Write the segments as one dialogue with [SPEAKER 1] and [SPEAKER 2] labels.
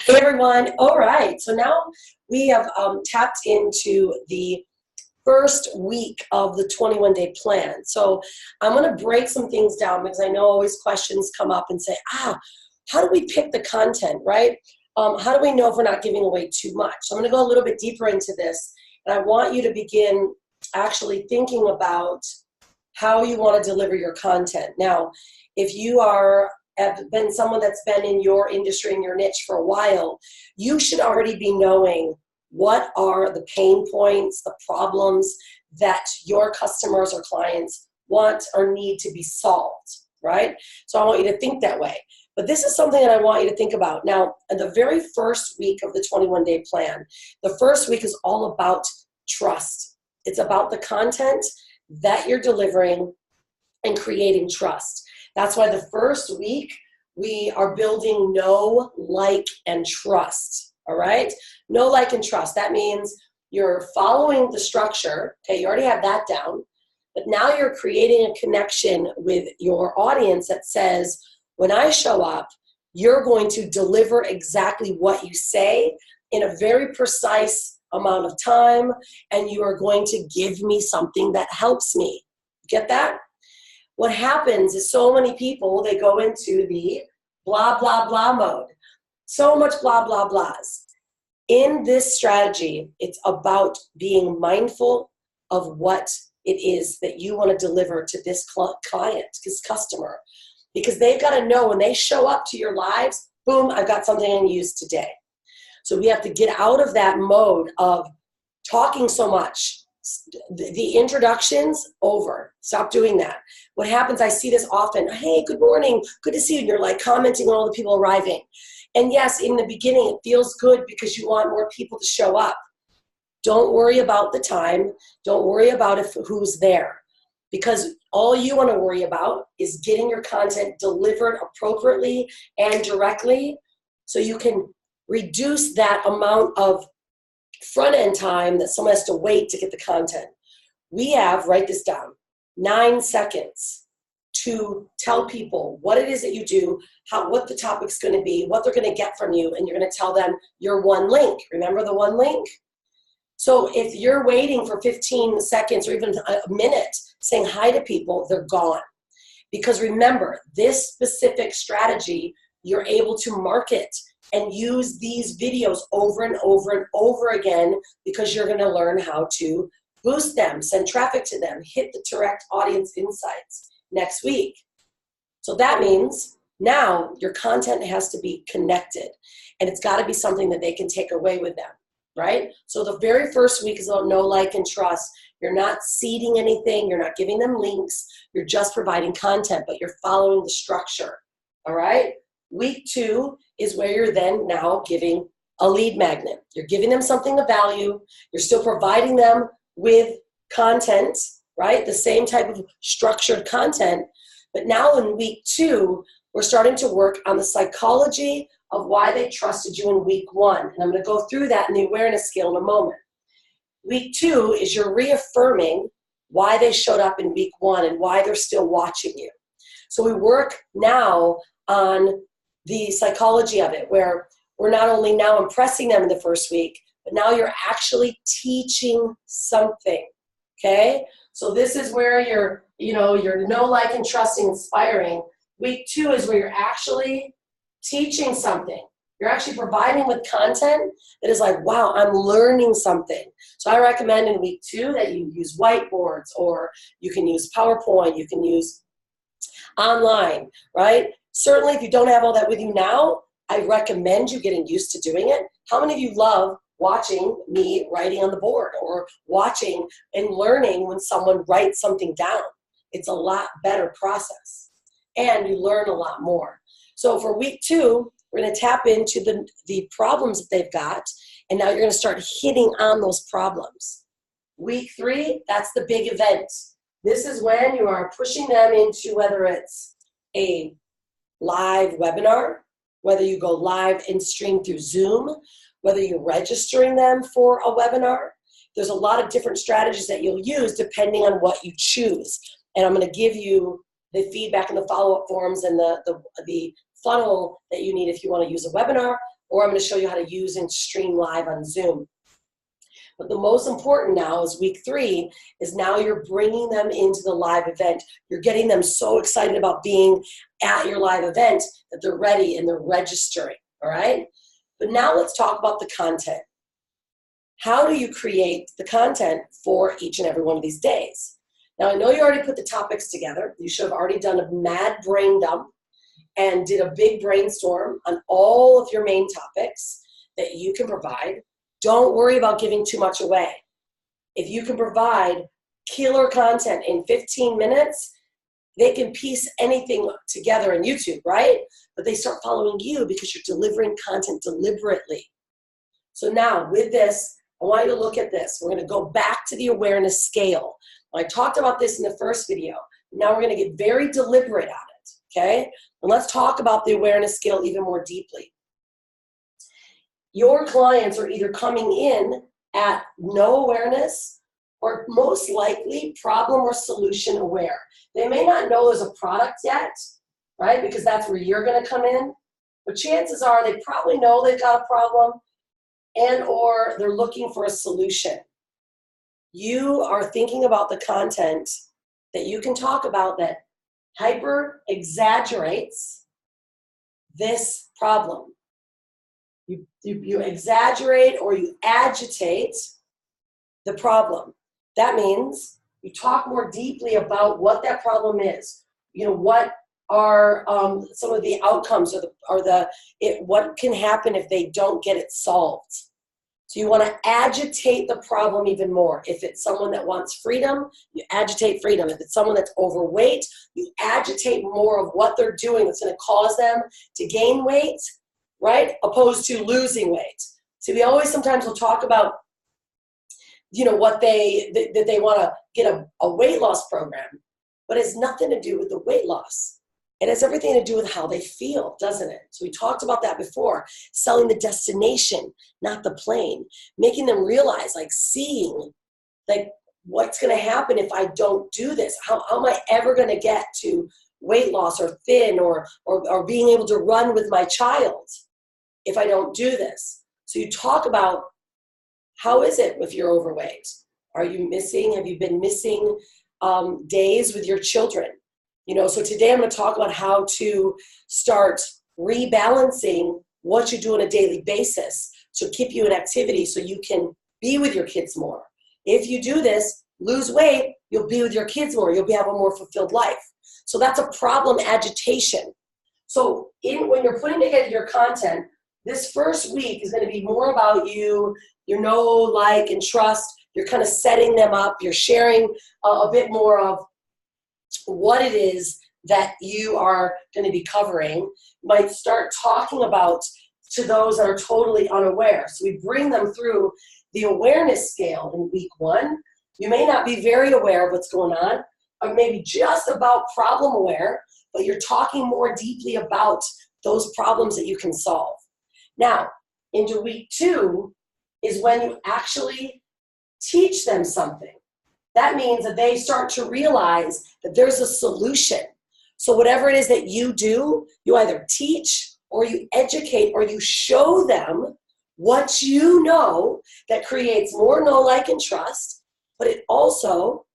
[SPEAKER 1] Hey everyone. All right. So now we have tapped into the first week of the 21-day plan. So I'm going to break some things down because I know always questions come up and say, how do we pick the content, right? How do we know if we're not giving away too much? So I'm going to go a little bit deeper into this, and I want you to begin actually thinking about how you want to deliver your content. Now, if you have been someone that's been in your industry and your niche for a while, you should already be knowing what are the pain points, the problems that your customers or clients want or need to be solved, right? So I want you to think that way. But this is something that I want you to think about. Now, in the very first week of the 21-day plan, the first week is all about trust. It's about the content that you're delivering and creating trust. That's why the first week we are building know, like, and trust, all right? Know, like, and trust. That means you're following the structure, okay? You already have that down, but now you're creating a connection with your audience that says, when I show up, you're going to deliver exactly what you say in a very precise amount of time, and you are going to give me something that helps me. Get that? What happens is so many people, they go into the blah, blah, blah mode. So much blah, blah, blahs. In this strategy, it's about being mindful of what it is that you want to deliver to this client, this customer. Because they've got to know when they show up to your lives, boom, I've got something I can use today. So we have to get out of that mode of talking so much. The introductions, over. Stop doing that. What happens, I see this often, hey, good morning, good to see you, and you're like commenting on all the people arriving. And yes, in the beginning, it feels good because you want more people to show up. Don't worry about the time. Don't worry about who's there. Because all you want to worry about is getting your content delivered appropriately and directly so you can reduce that amount of front end time that someone has to wait to get the content. We have, write this down, 9 seconds to tell people what it is that you do, what the topic's going to be, what they're going to get from you, and you're going to tell them your one link. Remember the one link? So if you're waiting for 15 seconds or even a minute saying hi to people, they're gone. Because remember, this specific strategy, you're able to market and use these videos over and over and over again because you're going to learn how to boost them, send traffic to them, hit the direct audience insights next week. So that means now your content has to be connected, and it's got to be something that they can take away with them, right? So the very first week is about know, like, and trust. You're not seeding anything. You're not giving them links. You're just providing content, but you're following the structure, all right? Week 2 is where you're then now giving a lead magnet. You're giving them something of value. You're still providing them with content, right? The same type of structured content. But now in week 2, we're starting to work on the psychology of why they trusted you in week 1. And I'm going to go through that in the awareness scale in a moment. Week 2 is you're reaffirming why they showed up in week 1 and why they're still watching you. So we work now on the psychology of it, where we're not only now impressing them in the first week, but now you're actually teaching something, okay? So this is where you're know, like, and trusting, inspiring. Week 2 is where you're actually teaching something. You're actually providing with content that is like, wow, I'm learning something. So I recommend in week 2 that you use whiteboards, or you can use PowerPoint, you can use online, right? Certainly, if you don't have all that with you now, I recommend you getting used to doing it. How many of you love watching me writing on the board, or watching and learning when someone writes something down? It's a lot better process, and you learn a lot more. So for week 2, we're going to tap into the problems that they've got, and now you're going to start hitting on those problems. Week 3, that's the big event. This is when you are pushing them into, whether it's a live webinar, whether you go live and stream through Zoom, whether you're registering them for a webinar. There's a lot of different strategies that you'll use depending on what you choose. And I'm going to give you the feedback and the follow-up forms and the funnel that you need if you want to use a webinar. or I'm going to show you how to use and stream live on Zoom. But the most important now is week 3 is now you're bringing them into the live event. You're getting them so excited about being at your live event that they're ready and they're registering, all right? But now let's talk about the content. How do you create the content for each and every one of these days? Now, I know you already put the topics together. You should have already done a mad brain dump and did a big brainstorm on all of your main topics that you can provide. Don't worry about giving too much away. If you can provide killer content in 15 minutes, they can piece anything together in YouTube, right? But they start following you because you're delivering content deliberately. So now with this, I want you to look at this. We're going to go back to the awareness scale. I talked about this in the first video. Now we're going to get very deliberate on it, okay? And let's talk about the awareness scale even more deeply. Your clients are either coming in at no awareness or most likely problem or solution aware. They may not know there's a product yet, right? Because that's where you're going to come in. But chances are they probably know they've got a problem and or they're looking for a solution. You are thinking about the content that you can talk about that hyper exaggerates this problem. You exaggerate or you agitate the problem. That means you talk more deeply about what that problem is. You know, what are some of the outcomes what can happen if they don't get it solved. So you want to agitate the problem even more. If it's someone that wants freedom, you agitate freedom. If it's someone that's overweight, you agitate more of what they're doing that's going to cause them to gain weight, right? Opposed to losing weight. So we always sometimes will talk about, you know, what they want to get a weight loss program, but it's nothing to do with the weight loss. It has everything to do with how they feel, doesn't it? So we talked about that before. Selling the destination, not the plane. Making them realize, like seeing, like what's going to happen if I don't do this? How am I ever going to get to weight loss or thin or being able to run with my child if I don't do this? So you talk about how is it if you're overweight? Are you missing? Have you been missing days with your children? You know, so today I'm going to talk about how to start rebalancing what you do on a daily basis to keep you in activity so you can be with your kids more. If you do this, lose weight, you'll be with your kids more. You'll have a more fulfilled life. So that's a problem agitation. So when you're putting together your content, this first week is going to be more about you, your know, like, and trust. You're kind of setting them up. You're sharing a bit more of what it is that you are going to be covering. You might start talking about to those that are totally unaware. So we bring them through the awareness scale in week 1. You may not be very aware of what's going on, or maybe just about problem aware, but you're talking more deeply about those problems that you can solve. Now, into week 2 is when you actually teach them something. That means that they start to realize that there's a solution. So whatever it is that you do, you either teach or you educate or you show them what you know that creates more know, like, and trust, but it also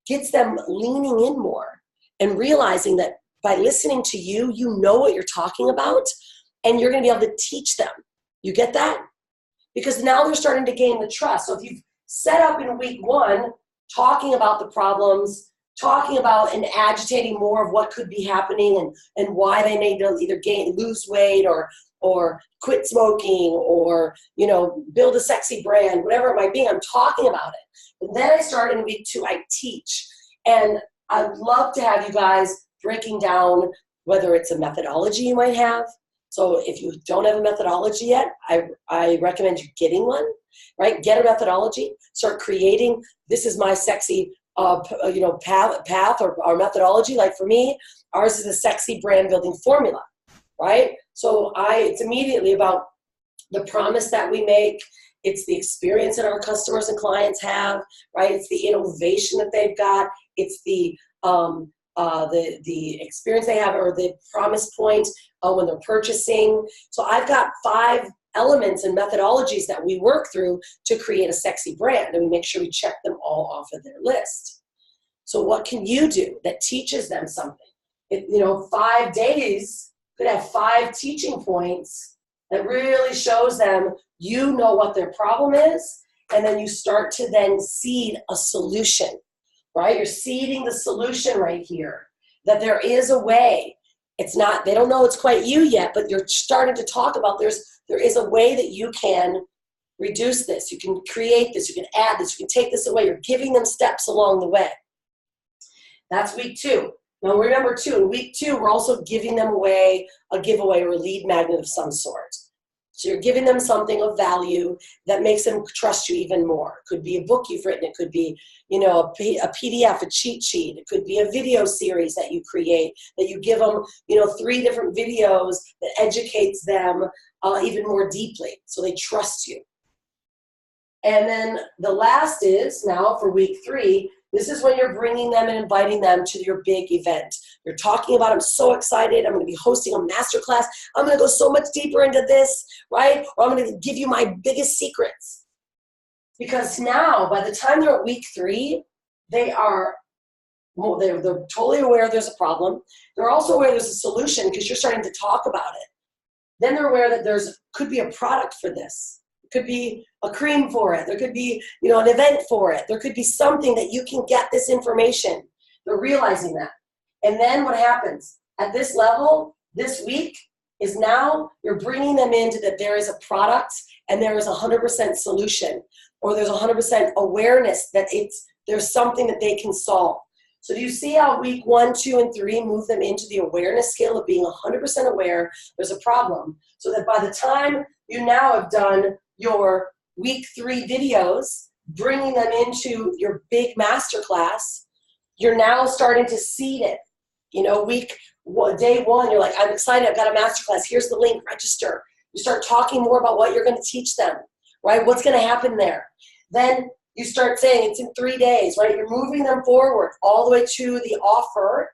[SPEAKER 1] gets them leaning in more and realizing that by listening to you, you know what you're talking about and you're going to be able to teach them. You get that? Because now they're starting to gain the trust. So if you've set up in week 1 talking about the problems, talking about and agitating more of what could be happening and why they may either lose weight or quit smoking or, you know, build a sexy brand, whatever it might be, I'm talking about it. And then I start in week 2, I teach. And I'd love to have you guys breaking down whether it's a methodology you might have. So if you don't have a methodology yet, I recommend you getting one, right? Get a methodology, start creating, this is my sexy path or methodology. Like for me, ours is a sexy brand building formula, right? So it's immediately about the promise that we make. It's the experience that our customers and clients have, right? It's the innovation that they've got. It's the the experience they have, or the promise point when they're purchasing. So I've got 5 elements and methodologies that we work through to create a sexy brand, and we make sure we check them all off of their list. So what can you do that teaches them something? 5 days could have 5 teaching points that really shows them you know what their problem is, and then you start to then seed a solution, right? You're seeding the solution right here, that there is a way. It's not, they don't know it's quite you yet, but you're starting to talk about there is a way that you can reduce this, you can create this, you can add this, you can take this away. You're giving them steps along the way. That's week 2. Now remember too, in week 2, we're also giving them away a giveaway or a lead magnet of some sort. So you're giving them something of value that makes them trust you even more. It could be a book you've written. It could be, a PDF, a cheat sheet. It could be a video series that you create, that you give them, 3 different videos that educates them even more deeply, so they trust you. And then the last is, now for week 3, this is when you're bringing them and inviting them to your big event. You're talking about, I'm so excited, I'm going to be hosting a masterclass. I'm going to go so much deeper into this, right? Or I'm going to give you my biggest secrets. Because now, by the time they're at week 3, they're totally aware there's a problem. They're also aware there's a solution because you're starting to talk about it. Then they're aware that could be a product for this. Could be a cream for it. There could be, an event for it. There could be something that you can get this information. They're realizing that. And then what happens? At this level, this week, is now you're bringing them into that there is a product and there is 100% solution, or there's 100% awareness that there's something that they can solve. So do you see how week 1, 2, and 3 move them into the awareness scale of being 100% aware there's a problem, so that by the time you now have done your week 3 videos, bringing them into your big masterclass, you're now starting to seed it. Day 1, you're like, I'm excited, I've got a masterclass, here's the link, register. You start talking more about what you're going to teach them, right? What's going to happen there. Then you start saying it's in 3 days, right? You're moving them forward all the way to the offer,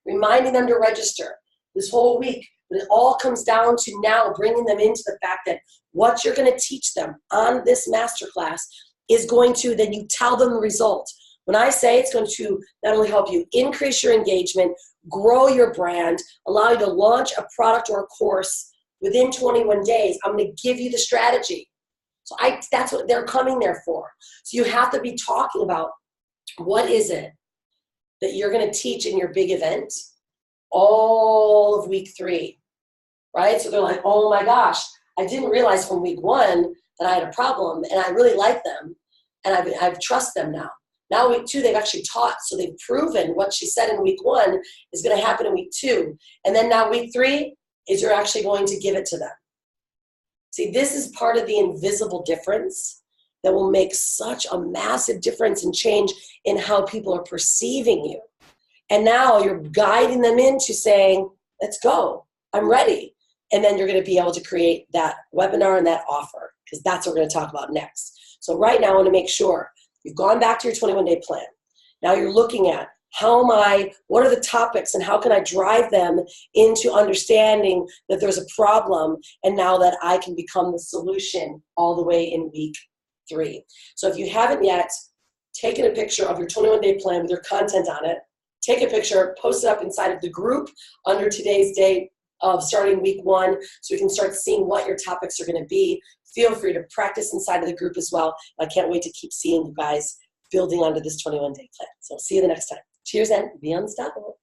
[SPEAKER 1] reminding them to register this whole week. But it all comes down to now bringing them into the fact that what you're going to teach them on this masterclass is going to, then you tell them the result. When I say it's going to not only help you increase your engagement, grow your brand, allow you to launch a product or a course within 21 days, I'm going to give you the strategy. So that's what they're coming there for. So you have to be talking about what is it that you're going to teach in your big event all of week 3, right? So they're like, oh my gosh, I didn't realize from week 1 that I had a problem, and I really like them, and I trust them now. Now week 2, they've actually taught, so they've proven what she said in week 1 is going to happen in week 2. And then now week 3 is you're actually going to give it to them. See, this is part of the invisible difference that will make such a massive difference and change in how people are perceiving you. And now you're guiding them into saying, let's go, I'm ready. And then you're going to be able to create that webinar and that offer, because that's what we're going to talk about next. So right now I want to make sure you've gone back to your 21-day plan. Now you're looking at what are the topics and how can I drive them into understanding that there's a problem, and now that I can become the solution all the way in week 3. So if you haven't yet taken a picture of your 21-day plan with your content on it, take a picture, post it up inside of the group under today's date of starting week 1, so we can start seeing what your topics are going to be. Feel free to practice inside of the group as well. I can't wait to keep seeing you guys building onto this 21-day plan. So see you the next time. Cheers and be unstoppable.